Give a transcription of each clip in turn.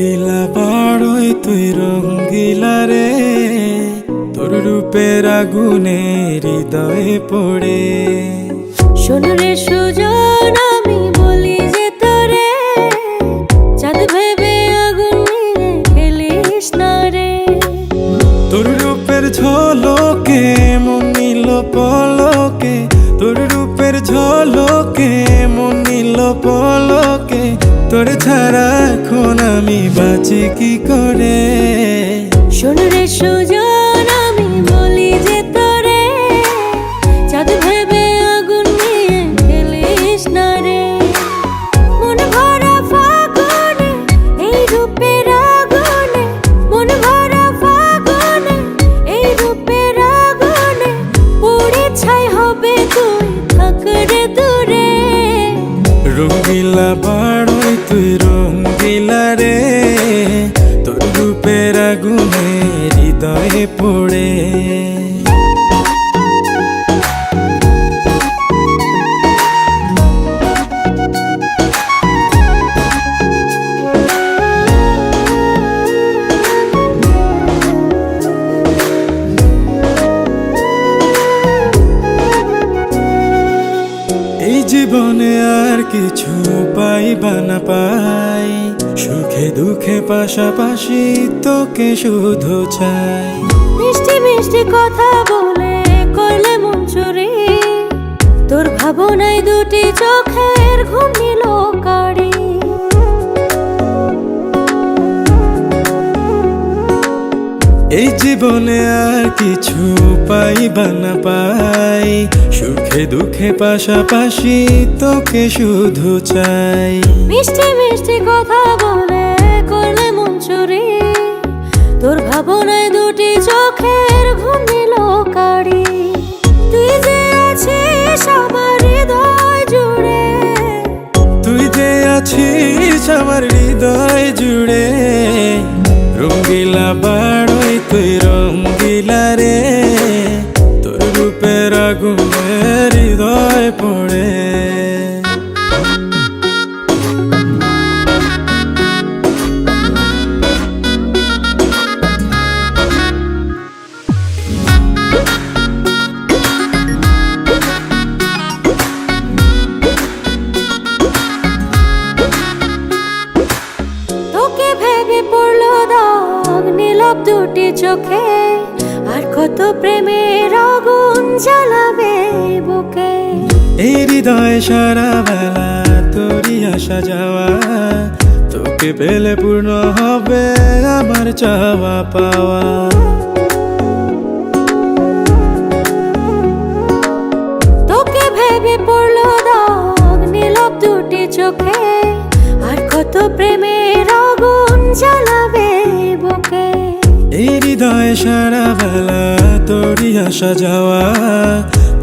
রঙ্গিলা বাড়ই তুই রঙ্গিলা রে, তোর রূপের আগুনে হৃদয়ে পড়ে। শোন রে সুজন, আমি বলি যে তোরে, চাঁদ ভেবে আগুন নিয়ে খেলিস না রে। তোর রূপের ঝলকে মন নিল পলকে, তোর রূপের ঝলকে মন নিল পলকে। তোর ছাড়া এখন আমি বাঁচি কি করে। শোন রে সুজন, আমি বলি যে তোরে, চাঁদ ভেবে আগুন নিয়ে খেলিস না রে। মন ভরা ফাগুনে এই রূপের আগুনে, মন ভরা ফাগুনে এই রূপের আগুনে, পুড়ে ছাই হবে তুই থাক রে দূরে। রঙ্গিলা বাড়ই তুই রঙ্গিলা রে, তোর রূপের আগুনে হৃদয়ে পড়ে। এই জীবনে আর কিছু পাইবা না পাই, সুখে দুঃখে পাশাপাশি তোকে শুধু চাই। মিষ্টি মিষ্টি কথা বলে করলে মন চুরি, তোর ভাবনায় দুটি চোখের ঘুম নিল কারি। এই জীবনে আর কিছু পাইবা না পাই, সুখে দুঃখে পাশাপাশি তোকে শুধু চাই। মিষ্টি মিষ্টি কথা বলে করলে মন চুরি, তোর ভাবনায় দুটি চোখের ঘুম নিল কারি। তুই যে আছিস আমার হৃদয় জুড়ে, তুই যে আছিস আমার হৃদয় জুড়ে। রঙ্গিলা বাড়ই তুই রঙ্গিলা রে, তোর রূপের আগুনে হৃদয় পড়ে। তোকে ভেবে পড়লো দাগ নীলব দুটি চোখে, আর কত প্রেমের আগুন জ্বালাবে বুকে। এই হৃদয় সারা বেলা তোরই আসা যাওয়া, তোকে পেলে পূর্ণ হবে আমার চাওয়া পাওয়া। তোকে ভেবে পড়লো দাগ নীলব দুটি চোখে, আর কত প্রেমের আগুন জ্বালাবে বুকে। এই হৃদয় সারা বেলা তোরই আসা যাওয়া,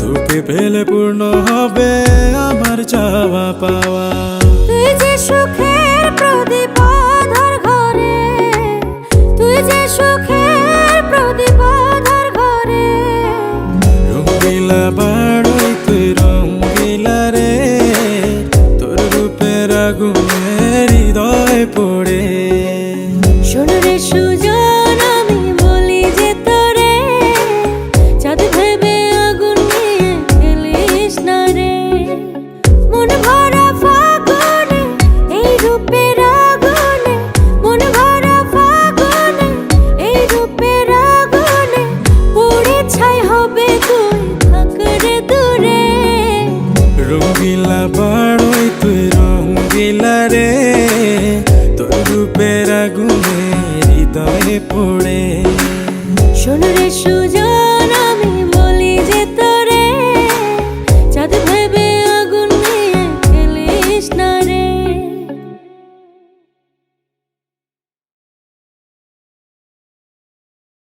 তোকে পেলে পূর্ণ হবে আমার চাওয়া পাওয়া।